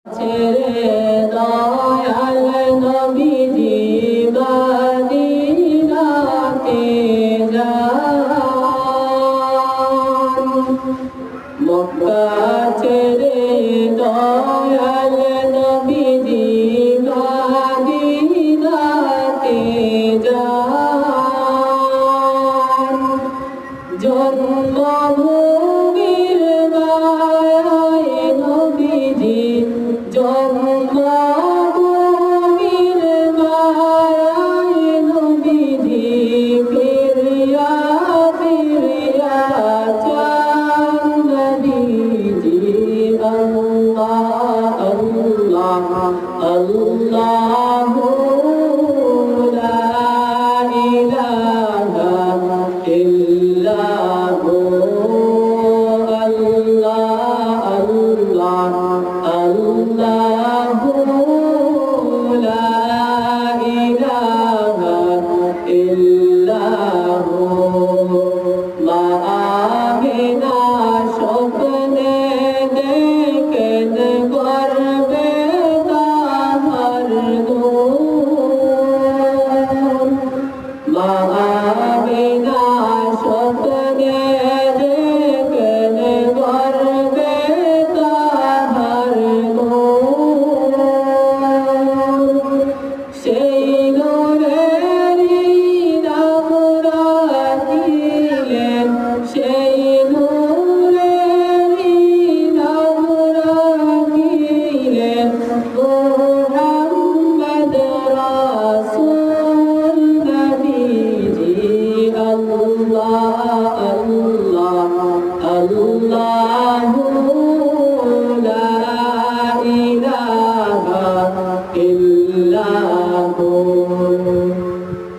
ছেড়ে দয়াল নবীজি মদিনাতে যান মক্কা ছেড়ে দয়াল নবীজি মদিনাতে যান জন্মভূমির মায়ায় নবীজি জন্মভূমির মায়ায় নবীজি ফিরিয়া ফিরিয়া চান নবীজি আল্লাহ আল্লাহ আল্লাহু লা ইলাহা ইল্লাহু আল্লাহ আল্লাহ আল্লাহ